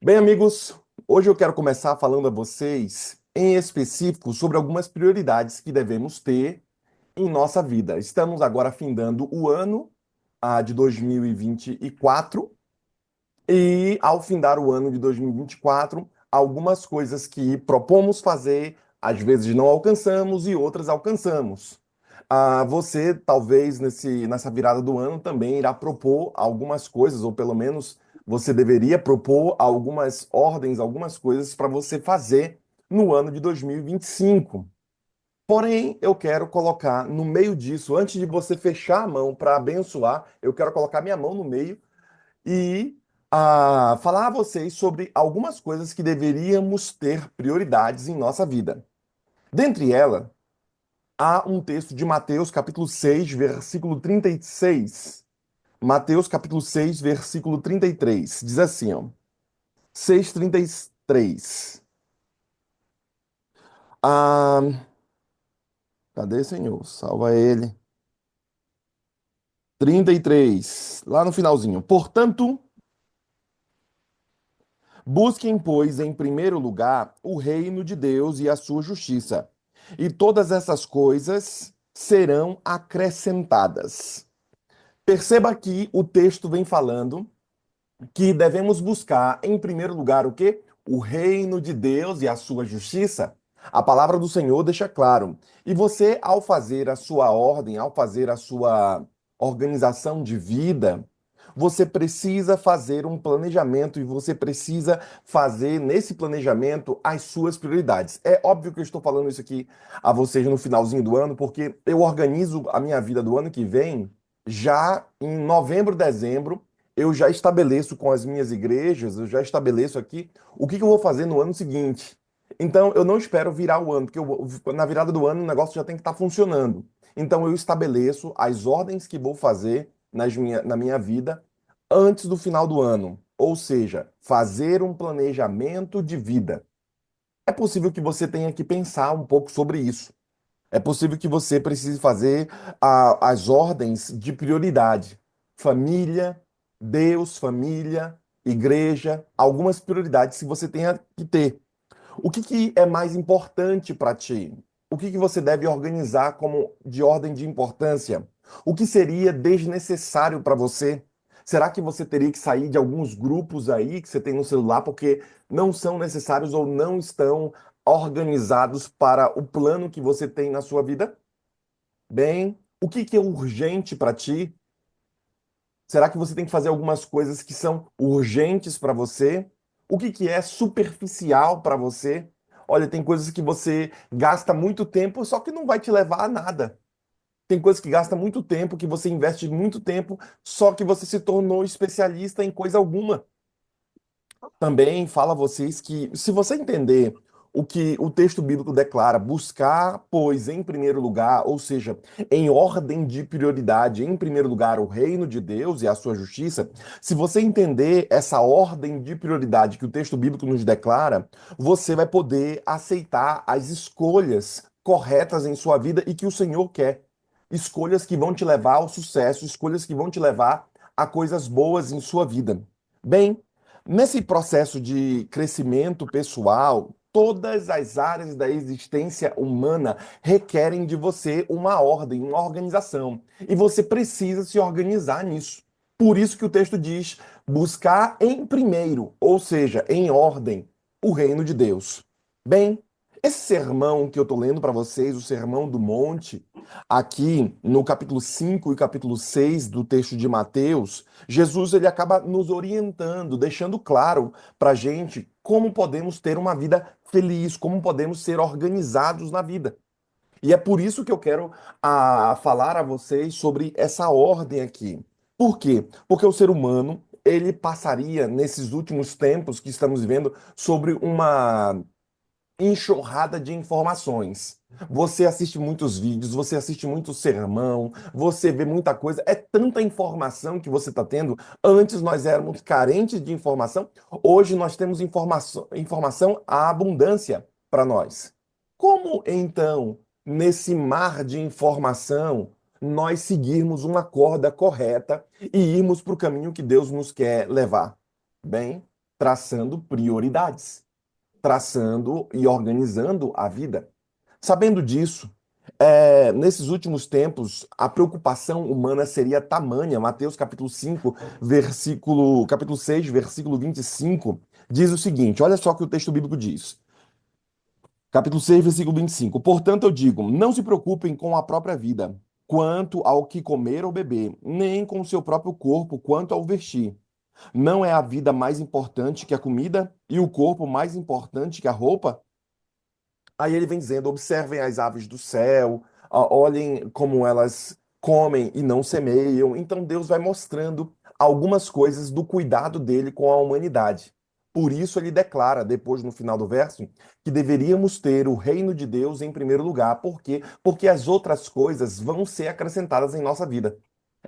Bem, amigos, hoje eu quero começar falando a vocês, em específico, sobre algumas prioridades que devemos ter em nossa vida. Estamos agora findando o ano de 2024 e, ao findar o ano de 2024, algumas coisas que propomos fazer, às vezes não alcançamos e outras alcançamos. Você, talvez, nessa virada do ano, também irá propor algumas coisas, ou pelo menos você deveria propor algumas ordens, algumas coisas para você fazer no ano de 2025. Porém, eu quero colocar no meio disso, antes de você fechar a mão para abençoar, eu quero colocar minha mão no meio e falar a vocês sobre algumas coisas que deveríamos ter prioridades em nossa vida. Dentre elas, há um texto de Mateus, capítulo 6, versículo 36. Mateus, capítulo 6, versículo 33. Diz assim, ó. 6:33. Ah, cadê, Senhor? Salva ele. 33, lá no finalzinho. Portanto, busquem, pois, em primeiro lugar o reino de Deus e a sua justiça, e todas essas coisas serão acrescentadas. Perceba que o texto vem falando que devemos buscar, em primeiro lugar, o quê? O reino de Deus e a sua justiça. A palavra do Senhor deixa claro. E você, ao fazer a sua ordem, ao fazer a sua organização de vida, você precisa fazer um planejamento e você precisa fazer nesse planejamento as suas prioridades. É óbvio que eu estou falando isso aqui a vocês no finalzinho do ano, porque eu organizo a minha vida do ano que vem já em novembro, dezembro eu já estabeleço com as minhas igrejas, eu já estabeleço aqui o que que eu vou fazer no ano seguinte. Então, eu não espero virar o ano, porque na virada do ano o negócio já tem que estar funcionando. Então, eu estabeleço as ordens que vou fazer na minha vida antes do final do ano. Ou seja, fazer um planejamento de vida. É possível que você tenha que pensar um pouco sobre isso. É possível que você precise fazer as ordens de prioridade. Família, Deus, família, igreja, algumas prioridades que você tenha que ter. O que que é mais importante para ti? O que que você deve organizar como de ordem de importância? O que seria desnecessário para você? Será que você teria que sair de alguns grupos aí que você tem no celular porque não são necessários ou não estão organizados para o plano que você tem na sua vida? Bem, o que que é urgente para ti? Será que você tem que fazer algumas coisas que são urgentes para você? O que que é superficial para você? Olha, tem coisas que você gasta muito tempo, só que não vai te levar a nada. Tem coisas que gasta muito tempo, que você investe muito tempo, só que você se tornou especialista em coisa alguma. Também fala a vocês que, se você entender o que o texto bíblico declara, buscar, pois, em primeiro lugar, ou seja, em ordem de prioridade, em primeiro lugar, o reino de Deus e a sua justiça, se você entender essa ordem de prioridade que o texto bíblico nos declara, você vai poder aceitar as escolhas corretas em sua vida e que o Senhor quer. Escolhas que vão te levar ao sucesso, escolhas que vão te levar a coisas boas em sua vida. Bem, nesse processo de crescimento pessoal, todas as áreas da existência humana requerem de você uma ordem, uma organização. E você precisa se organizar nisso. Por isso que o texto diz: buscar em primeiro, ou seja, em ordem, o reino de Deus. Bem, esse sermão que eu estou lendo para vocês, o Sermão do Monte, aqui no capítulo 5 e capítulo 6 do texto de Mateus, Jesus ele acaba nos orientando, deixando claro para a gente como podemos ter uma vida feliz, como podemos ser organizados na vida. E é por isso que eu quero falar a vocês sobre essa ordem aqui. Por quê? Porque o ser humano ele passaria nesses últimos tempos que estamos vivendo sobre uma enxurrada de informações. Você assiste muitos vídeos, você assiste muito sermão, você vê muita coisa. É tanta informação que você está tendo. Antes nós éramos carentes de informação, hoje nós temos informação à abundância para nós. Como então, nesse mar de informação, nós seguirmos uma corda correta e irmos para o caminho que Deus nos quer levar? Bem. traçando prioridades, traçando e organizando a vida. Sabendo disso, nesses últimos tempos, a preocupação humana seria tamanha. Mateus capítulo 5, capítulo 6, versículo 25, diz o seguinte: olha só o que o texto bíblico diz. Capítulo 6, versículo 25. Portanto, eu digo: não se preocupem com a própria vida, quanto ao que comer ou beber, nem com o seu próprio corpo, quanto ao vestir. Não é a vida mais importante que a comida e o corpo mais importante que a roupa? Aí ele vem dizendo: observem as aves do céu, olhem como elas comem e não semeiam. Então Deus vai mostrando algumas coisas do cuidado dele com a humanidade. Por isso ele declara, depois no final do verso, que deveríamos ter o reino de Deus em primeiro lugar. Por quê? Porque as outras coisas vão ser acrescentadas em nossa vida.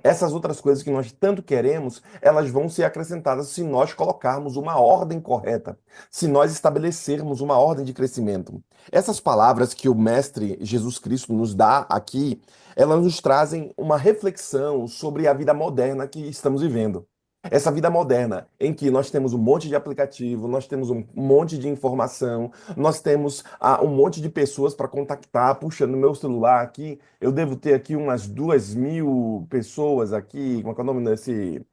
Essas outras coisas que nós tanto queremos, elas vão ser acrescentadas se nós colocarmos uma ordem correta, se nós estabelecermos uma ordem de crescimento. Essas palavras que o Mestre Jesus Cristo nos dá aqui, elas nos trazem uma reflexão sobre a vida moderna que estamos vivendo. Essa vida moderna, em que nós temos um monte de aplicativo, nós temos um monte de informação, nós temos um monte de pessoas para contactar. Puxa, no meu celular aqui, eu devo ter aqui umas 2.000 pessoas aqui. Como é que é o nome desse?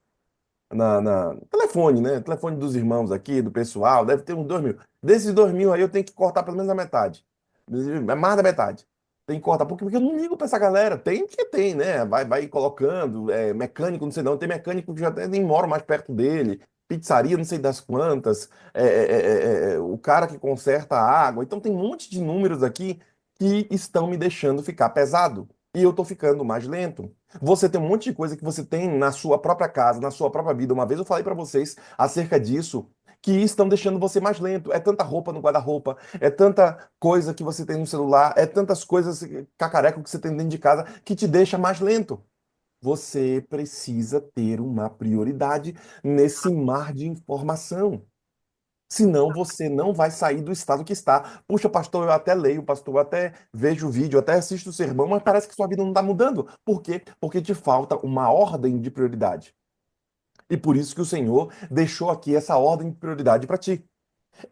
Na telefone, né? Telefone dos irmãos aqui, do pessoal, deve ter uns 2.000. Desses 2.000 aí eu tenho que cortar pelo menos a metade. É mais da metade. Tem que cortar, porque eu não ligo pra essa galera. Tem que tem, né? Vai colocando, mecânico, não sei não. Tem mecânico que já até nem mora mais perto dele. Pizzaria, não sei das quantas. O cara que conserta a água. Então tem um monte de números aqui que estão me deixando ficar pesado. E eu tô ficando mais lento. Você tem um monte de coisa que você tem na sua própria casa, na sua própria vida. Uma vez eu falei para vocês acerca disso, que estão deixando você mais lento. É tanta roupa no guarda-roupa, é tanta coisa que você tem no celular, é tantas coisas cacareco que você tem dentro de casa que te deixa mais lento. Você precisa ter uma prioridade nesse mar de informação. Senão você não vai sair do estado que está. Puxa, pastor, eu até leio, pastor, eu até vejo o vídeo, eu até assisto o sermão, mas parece que sua vida não está mudando. Por quê? Porque te falta uma ordem de prioridade. E por isso que o Senhor deixou aqui essa ordem de prioridade para ti.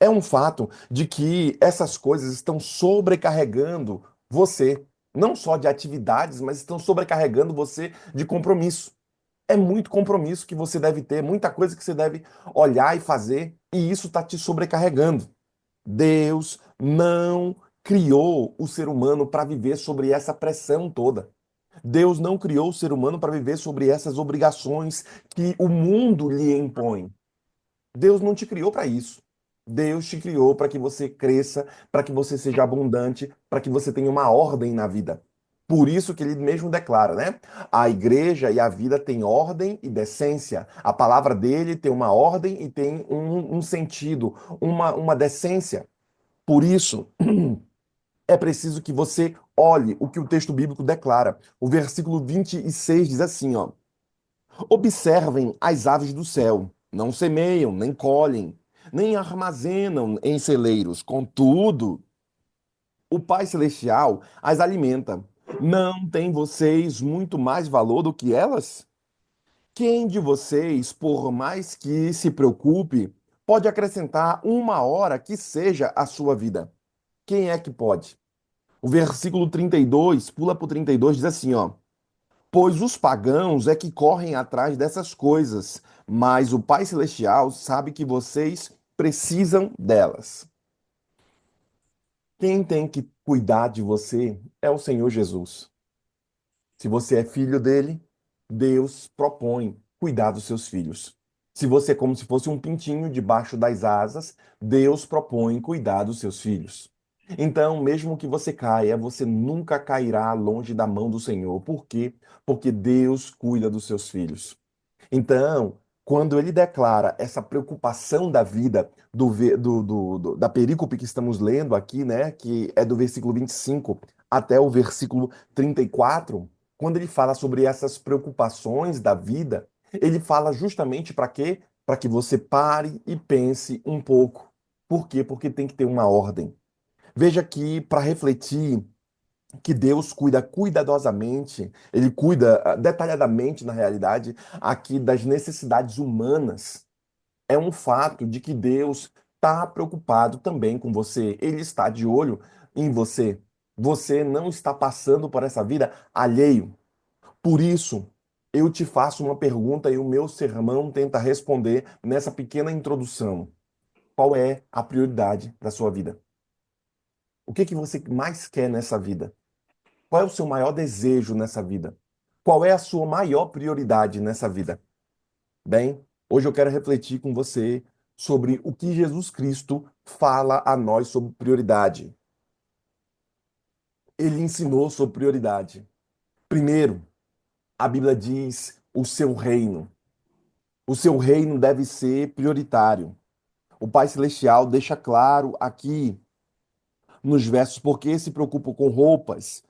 É um fato de que essas coisas estão sobrecarregando você, não só de atividades, mas estão sobrecarregando você de compromisso. É muito compromisso que você deve ter, muita coisa que você deve olhar e fazer, e isso está te sobrecarregando. Deus não criou o ser humano para viver sobre essa pressão toda. Deus não criou o ser humano para viver sobre essas obrigações que o mundo lhe impõe. Deus não te criou para isso. Deus te criou para que você cresça, para que você seja abundante, para que você tenha uma ordem na vida. Por isso que ele mesmo declara, né? A igreja e a vida têm ordem e decência. A palavra dele tem uma ordem e tem um sentido, uma decência. Por isso, é preciso que você olhe o que o texto bíblico declara. O versículo 26 diz assim, ó: observem as aves do céu, não semeiam, nem colhem, nem armazenam em celeiros. Contudo, o Pai Celestial as alimenta. Não tem vocês muito mais valor do que elas? Quem de vocês, por mais que se preocupe, pode acrescentar uma hora que seja a sua vida? Quem é que pode? O versículo 32, pula para o 32, diz assim, ó: pois os pagãos é que correm atrás dessas coisas, mas o Pai Celestial sabe que vocês precisam delas. Quem tem que cuidar de você é o Senhor Jesus. Se você é filho dele, Deus propõe cuidar dos seus filhos. Se você é como se fosse um pintinho debaixo das asas, Deus propõe cuidar dos seus filhos. Então, mesmo que você caia, você nunca cairá longe da mão do Senhor. Por quê? Porque Deus cuida dos seus filhos. Então, quando ele declara essa preocupação da vida da perícope que estamos lendo aqui, né, que é do versículo 25 até o versículo 34, quando ele fala sobre essas preocupações da vida, ele fala justamente para quê? Para que você pare e pense um pouco. Por quê? Porque tem que ter uma ordem. Veja que, para refletir, que Deus cuida cuidadosamente, ele cuida detalhadamente, na realidade, aqui das necessidades humanas. é um fato de que Deus está preocupado também com você. Ele está de olho em você. Você não está passando por essa vida alheio. Por isso, eu te faço uma pergunta e o meu sermão tenta responder nessa pequena introdução. Qual é a prioridade da sua vida? O que que você mais quer nessa vida? Qual é o seu maior desejo nessa vida? Qual é a sua maior prioridade nessa vida? Bem, hoje eu quero refletir com você sobre o que Jesus Cristo fala a nós sobre prioridade. Ele ensinou sobre prioridade. Primeiro, a Bíblia diz o seu reino. O seu reino deve ser prioritário. O Pai Celestial deixa claro aqui nos versos porque se preocupa com roupas.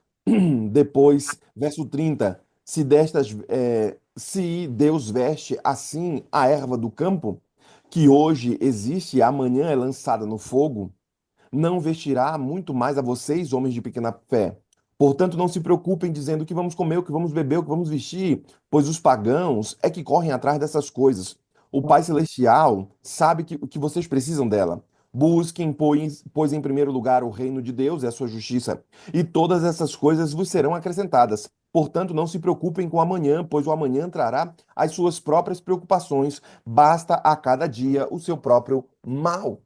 Depois, verso 30, se Deus veste assim a erva do campo, que hoje existe e amanhã é lançada no fogo, não vestirá muito mais a vocês, homens de pequena fé. Portanto, não se preocupem dizendo o que vamos comer, o que vamos beber, o que vamos vestir, pois os pagãos é que correm atrás dessas coisas. O Pai Celestial sabe que vocês precisam dela. Busquem, pois, em primeiro lugar o reino de Deus e a sua justiça, e todas essas coisas vos serão acrescentadas. Portanto, não se preocupem com o amanhã, pois o amanhã trará as suas próprias preocupações. Basta a cada dia o seu próprio mal.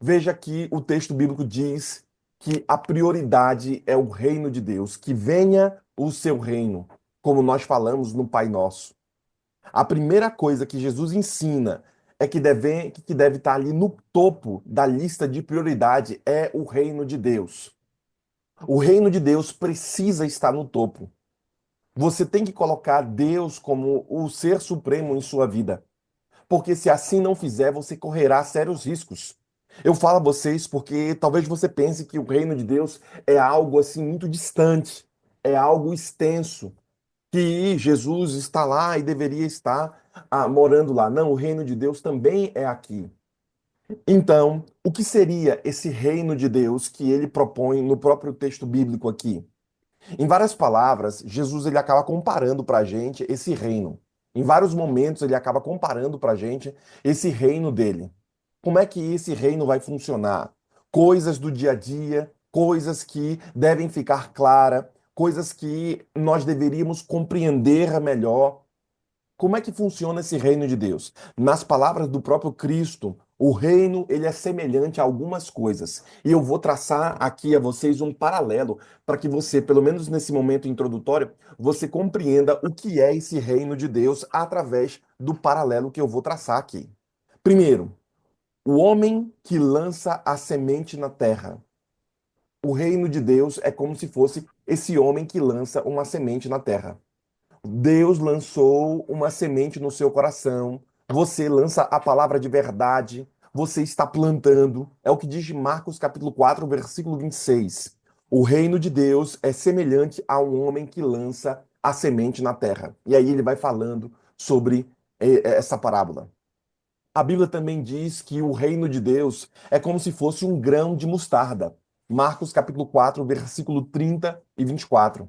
Veja que o texto bíblico diz que a prioridade é o reino de Deus, que venha o seu reino, como nós falamos no Pai Nosso. A primeira coisa que Jesus ensina é que deve estar ali no topo da lista de prioridade é o reino de Deus. O reino de Deus precisa estar no topo. Você tem que colocar Deus como o ser supremo em sua vida. Porque se assim não fizer, você correrá sérios riscos. Eu falo a vocês porque talvez você pense que o reino de Deus é algo assim muito distante, é algo extenso, que Jesus está lá e deveria estar morando lá. Não, o reino de Deus também é aqui. Então, o que seria esse reino de Deus que ele propõe no próprio texto bíblico aqui? Em várias palavras, Jesus ele acaba comparando para a gente esse reino. Em vários momentos ele acaba comparando para a gente esse reino dele. Como é que esse reino vai funcionar? Coisas do dia a dia, coisas que devem ficar claras, coisas que nós deveríamos compreender melhor. Como é que funciona esse reino de Deus? Nas palavras do próprio Cristo, o reino ele é semelhante a algumas coisas. E eu vou traçar aqui a vocês um paralelo para que você, pelo menos nesse momento introdutório, você compreenda o que é esse reino de Deus através do paralelo que eu vou traçar aqui. Primeiro, o homem que lança a semente na terra. O reino de Deus é como se fosse esse homem que lança uma semente na terra. Deus lançou uma semente no seu coração. Você lança a palavra de verdade. Você está plantando. É o que diz Marcos capítulo 4, versículo 26. O reino de Deus é semelhante a um homem que lança a semente na terra. E aí ele vai falando sobre essa parábola. A Bíblia também diz que o reino de Deus é como se fosse um grão de mostarda. Marcos capítulo 4, versículo 30 e 24.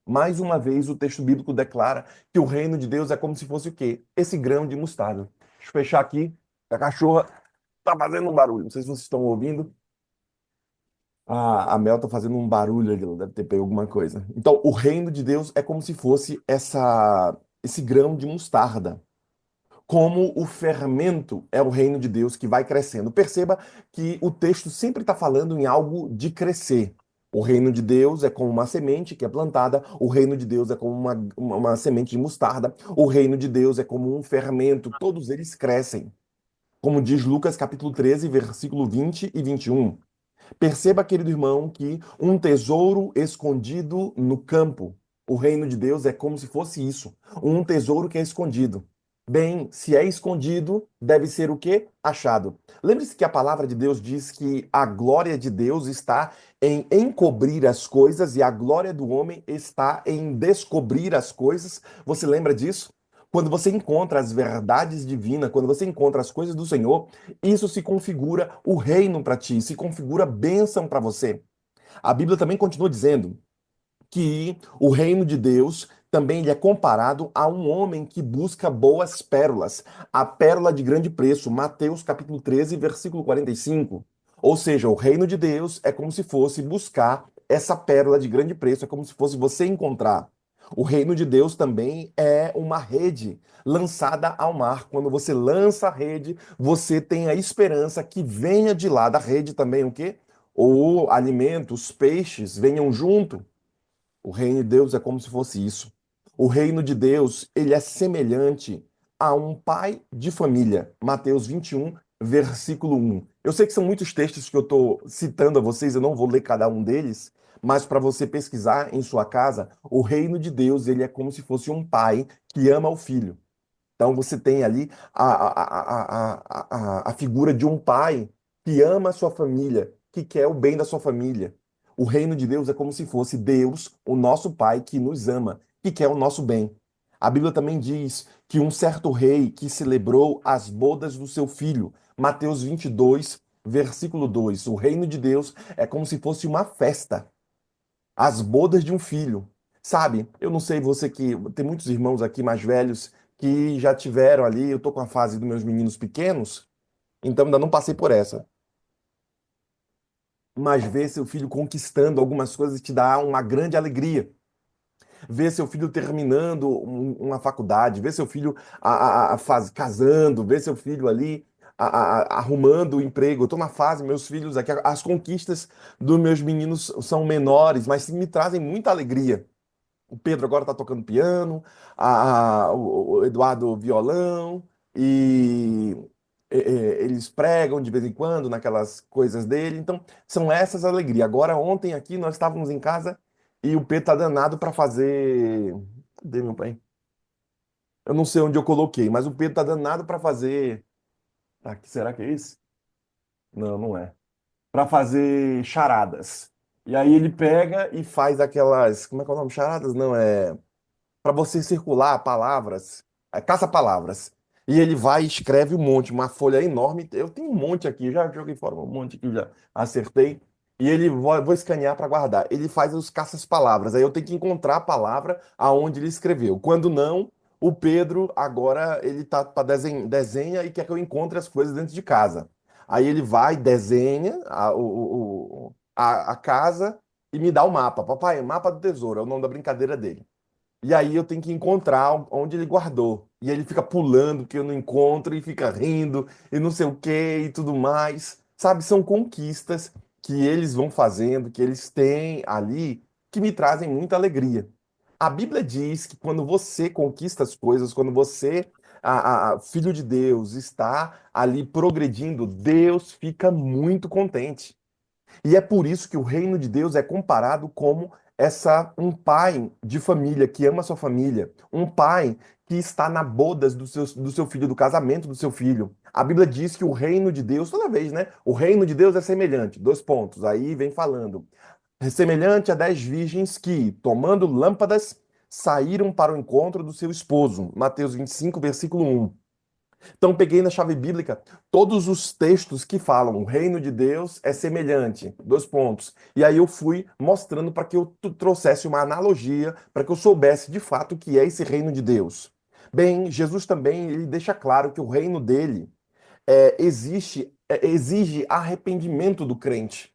Mais uma vez, o texto bíblico declara que o reino de Deus é como se fosse o quê? Esse grão de mostarda. Deixa eu fechar aqui. A cachorra tá fazendo um barulho. Não sei se vocês estão ouvindo. A Mel tá fazendo um barulho ali. Ela deve ter pego alguma coisa. Então, o reino de Deus é como se fosse esse grão de mostarda. Como o fermento é o reino de Deus que vai crescendo. Perceba que o texto sempre está falando em algo de crescer. O reino de Deus é como uma semente que é plantada, o reino de Deus é como uma semente de mostarda, o reino de Deus é como um fermento, todos eles crescem. Como diz Lucas capítulo 13, versículo 20 e 21. Perceba, querido irmão, que um tesouro escondido no campo. O reino de Deus é como se fosse isso, um tesouro que é escondido. Bem, se é escondido, deve ser o quê? Achado. Lembre-se que a palavra de Deus diz que a glória de Deus está em encobrir as coisas e a glória do homem está em descobrir as coisas. Você lembra disso? Quando você encontra as verdades divinas, quando você encontra as coisas do Senhor, isso se configura o reino para ti, se configura bênção para você. A Bíblia também continua dizendo que o reino de Deus Também ele é comparado a um homem que busca boas pérolas, a pérola de grande preço, Mateus capítulo 13, versículo 45. Ou seja, o reino de Deus é como se fosse buscar essa pérola de grande preço, é como se fosse você encontrar. O reino de Deus também é uma rede lançada ao mar. Quando você lança a rede, você tem a esperança que venha de lá da rede também o quê? O alimento, os peixes venham junto. O reino de Deus é como se fosse isso. O reino de Deus, ele é semelhante a um pai de família. Mateus 21, versículo 1. Eu sei que são muitos textos que eu estou citando a vocês, eu não vou ler cada um deles, mas para você pesquisar em sua casa, o reino de Deus, ele é como se fosse um pai que ama o filho. Então você tem ali a figura de um pai que ama a sua família, que quer o bem da sua família. O reino de Deus é como se fosse Deus, o nosso Pai, que nos ama, que quer o nosso bem. A Bíblia também diz que um certo rei que celebrou as bodas do seu filho, Mateus 22, versículo 2. O reino de Deus é como se fosse uma festa, as bodas de um filho. Sabe, eu não sei você que tem muitos irmãos aqui mais velhos que já tiveram ali, eu tô com a fase dos meus meninos pequenos, então ainda não passei por essa. Mas ver seu filho conquistando algumas coisas te dá uma grande alegria. Ver seu filho terminando uma faculdade, ver seu filho casando, ver seu filho ali arrumando o emprego. Eu estou na fase, meus filhos aqui, as conquistas dos meus meninos são menores, mas me trazem muita alegria. O Pedro agora está tocando piano, o Eduardo violão, e eles pregam de vez em quando naquelas coisas dele. Então, são essas alegrias. Agora, ontem aqui, nós estávamos em casa e o Pedro tá danado para fazer. Cadê meu pai? Eu não sei onde eu coloquei, mas o Pedro tá danado para fazer. Tá, que será que é esse? Não, não é. Para fazer charadas. E aí ele pega e faz aquelas. Como é que é o nome? Charadas? Não, é para você circular palavras, caça-palavras. E ele vai e escreve um monte, uma folha enorme. Eu tenho um monte aqui, já joguei fora um monte aqui, já acertei. E ele vou escanear para guardar. Ele faz os caças-palavras. Aí eu tenho que encontrar a palavra aonde ele escreveu. Quando não, o Pedro agora ele tá para desenha e quer que eu encontre as coisas dentro de casa. Aí ele vai, desenha a casa e me dá o mapa. Papai, mapa do tesouro, é o nome da brincadeira dele. E aí eu tenho que encontrar onde ele guardou. E ele fica pulando que eu não encontro e fica rindo e não sei o que e tudo mais. Sabe, são conquistas que eles vão fazendo, que eles têm ali, que me trazem muita alegria. A Bíblia diz que quando você conquista as coisas, quando você, filho de Deus, está ali progredindo, Deus fica muito contente. E é por isso que o reino de Deus é comparado como um pai de família que ama a sua família, um pai que está na bodas do seu filho, do casamento do seu filho. A Bíblia diz que o reino de Deus, toda vez, né? O reino de Deus é semelhante. Dois pontos. Aí vem falando. É semelhante a 10 virgens que, tomando lâmpadas, saíram para o encontro do seu esposo. Mateus 25, versículo 1. Então, peguei na chave bíblica todos os textos que falam o reino de Deus é semelhante, dois pontos. E aí eu fui mostrando para que eu trouxesse uma analogia, para que eu soubesse de fato o que é esse reino de Deus. Bem, Jesus também ele deixa claro que o reino dele exige arrependimento do crente.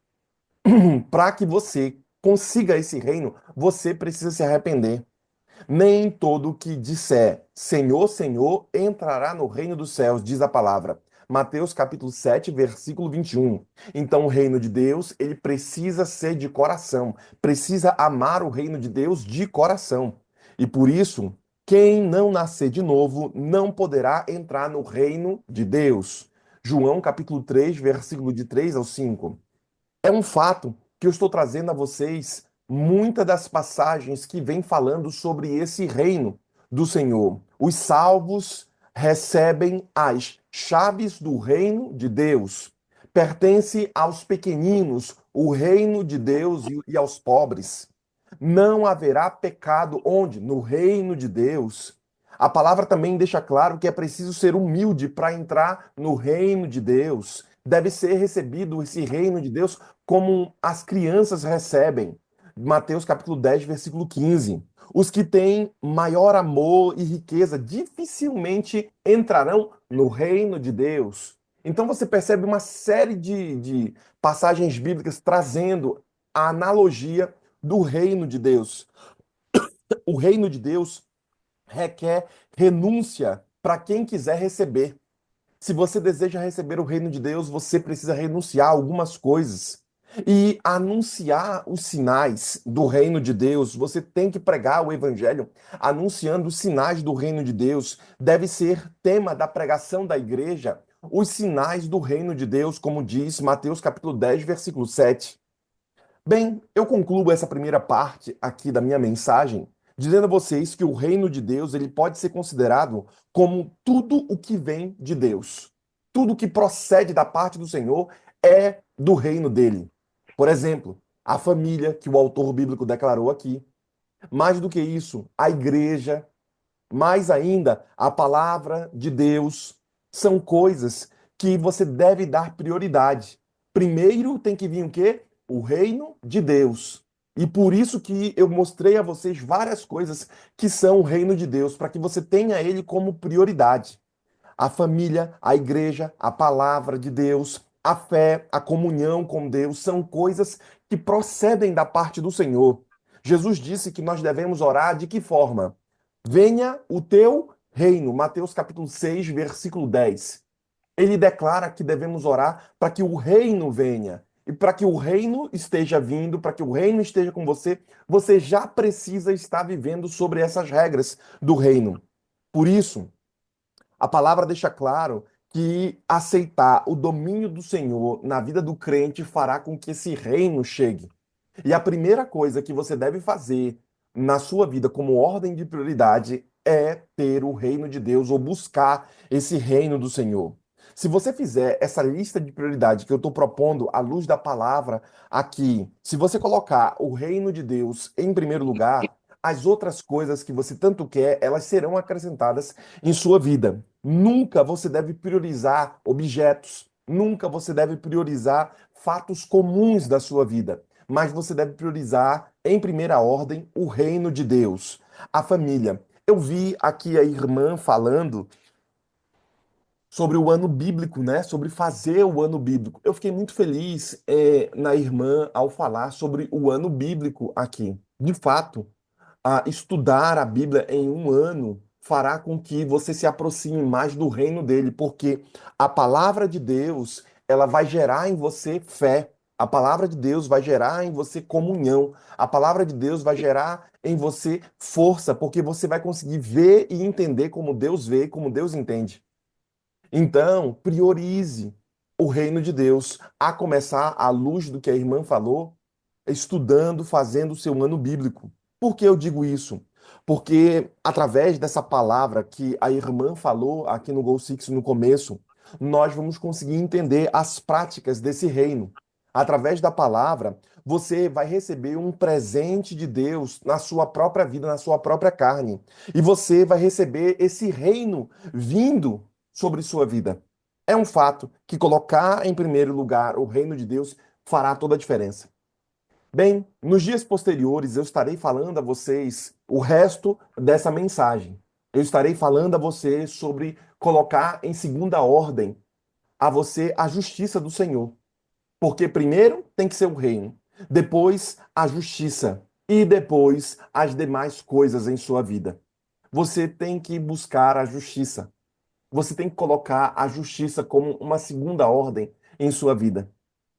Para que você consiga esse reino, você precisa se arrepender. Nem todo que disser Senhor, Senhor entrará no reino dos céus, diz a palavra. Mateus capítulo 7, versículo 21. Então, o reino de Deus, ele precisa ser de coração, precisa amar o reino de Deus de coração. E por isso, quem não nascer de novo não poderá entrar no reino de Deus. João capítulo 3, versículo de 3 ao 5. É um fato que eu estou trazendo a vocês muitas das passagens que vêm falando sobre esse reino do Senhor. Os salvos recebem as chaves do reino de Deus. Pertence aos pequeninos o reino de Deus e aos pobres. Não haverá pecado onde? No reino de Deus. A palavra também deixa claro que é preciso ser humilde para entrar no reino de Deus. Deve ser recebido esse reino de Deus como as crianças recebem. Mateus capítulo 10, versículo 15. Os que têm maior amor e riqueza dificilmente entrarão no reino de Deus. Então você percebe uma série de passagens bíblicas trazendo a analogia do reino de Deus. O reino de Deus requer renúncia para quem quiser receber. Se você deseja receber o reino de Deus, você precisa renunciar a algumas coisas. E anunciar os sinais do reino de Deus, você tem que pregar o evangelho anunciando os sinais do reino de Deus. Deve ser tema da pregação da igreja, os sinais do reino de Deus, como diz Mateus capítulo 10, versículo 7. Bem, eu concluo essa primeira parte aqui da minha mensagem dizendo a vocês que o reino de Deus ele pode ser considerado como tudo o que vem de Deus. Tudo que procede da parte do Senhor é do reino dele. Por exemplo, a família que o autor bíblico declarou aqui. Mais do que isso, a igreja, mais ainda, a palavra de Deus são coisas que você deve dar prioridade. Primeiro tem que vir o quê? O reino de Deus. E por isso que eu mostrei a vocês várias coisas que são o reino de Deus, para que você tenha ele como prioridade. A família, a igreja, a palavra de Deus, a fé, a comunhão com Deus são coisas que procedem da parte do Senhor. Jesus disse que nós devemos orar de que forma? Venha o teu reino. Mateus capítulo 6, versículo 10. Ele declara que devemos orar para que o reino venha. E para que o reino esteja vindo, para que o reino esteja com você, você já precisa estar vivendo sobre essas regras do reino. Por isso, a palavra deixa claro que aceitar o domínio do Senhor na vida do crente fará com que esse reino chegue. E a primeira coisa que você deve fazer na sua vida como ordem de prioridade é ter o reino de Deus ou buscar esse reino do Senhor. Se você fizer essa lista de prioridade que eu estou propondo à luz da palavra aqui, se você colocar o reino de Deus em primeiro lugar, as outras coisas que você tanto quer, elas serão acrescentadas em sua vida. Nunca você deve priorizar objetos, nunca você deve priorizar fatos comuns da sua vida, mas você deve priorizar, em primeira ordem, o reino de Deus, a família. Eu vi aqui a irmã falando sobre o ano bíblico, né? Sobre fazer o ano bíblico. Eu fiquei muito feliz, na irmã ao falar sobre o ano bíblico aqui. De fato, estudar a Bíblia em um ano fará com que você se aproxime mais do reino dele, porque a palavra de Deus, ela vai gerar em você fé. A palavra de Deus vai gerar em você comunhão. A palavra de Deus vai gerar em você força, porque você vai conseguir ver e entender como Deus vê, como Deus entende. Então, priorize o reino de Deus, a começar à luz do que a irmã falou, estudando, fazendo o seu ano bíblico. Por que eu digo isso? Porque através dessa palavra que a irmã falou aqui no Go Six no começo, nós vamos conseguir entender as práticas desse reino. Através da palavra, você vai receber um presente de Deus na sua própria vida, na sua própria carne. E você vai receber esse reino vindo sobre sua vida. É um fato que colocar em primeiro lugar o reino de Deus fará toda a diferença. Bem, nos dias posteriores eu estarei falando a vocês o resto dessa mensagem. Eu estarei falando a vocês sobre colocar em segunda ordem a você a justiça do Senhor. Porque primeiro tem que ser o reino, depois a justiça e depois as demais coisas em sua vida. Você tem que buscar a justiça. Você tem que colocar a justiça como uma segunda ordem em sua vida.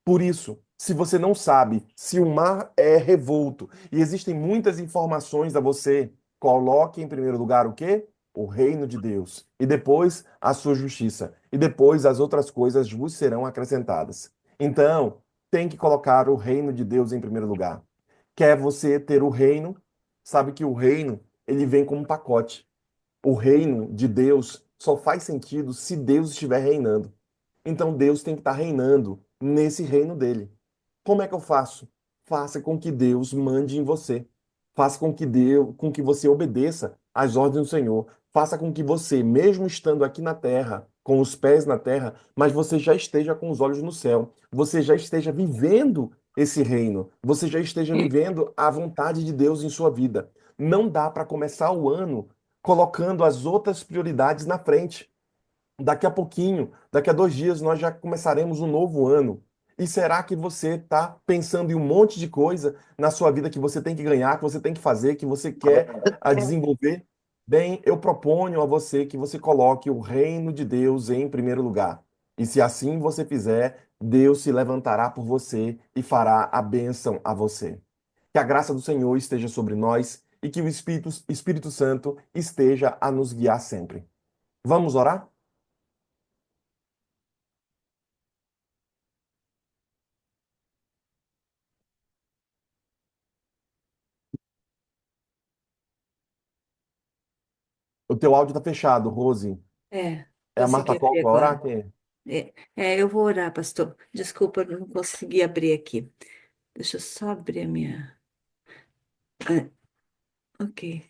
Por isso, se você não sabe se o mar é revolto e existem muitas informações a você, coloque em primeiro lugar o quê? O reino de Deus. E depois a sua justiça. E depois as outras coisas vos serão acrescentadas. Então, tem que colocar o reino de Deus em primeiro lugar. Quer você ter o reino? Sabe que o reino, ele vem como um pacote. O reino de Deus só faz sentido se Deus estiver reinando. Então Deus tem que estar reinando nesse reino dele. Como é que eu faço? Faça com que Deus mande em você. Faça com que você obedeça às ordens do Senhor. Faça com que você, mesmo estando aqui na terra, com os pés na terra, mas você já esteja com os olhos no céu. Você já esteja vivendo esse reino. Você já esteja vivendo a vontade de Deus em sua vida. Não dá para começar o ano colocando as outras prioridades na frente. Daqui a pouquinho, daqui a 2 dias, nós já começaremos um novo ano. E será que você está pensando em um monte de coisa na sua vida que você tem que ganhar, que você tem que fazer, que você quer desenvolver? Bem, eu proponho a você que você coloque o reino de Deus em primeiro lugar. E se assim você fizer, Deus se levantará por você e fará a bênção a você. Que a graça do Senhor esteja sobre nós e que o Espírito Santo esteja a nos guiar sempre. Vamos orar? O teu áudio está fechado, Rose. É, É a consegui Marta Coll abrir que vai orar? agora. Quem é? Eu vou orar, pastor. Desculpa, eu não consegui abrir aqui. Deixa eu só abrir a minha. Ok.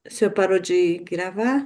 O senhor parou de gravar?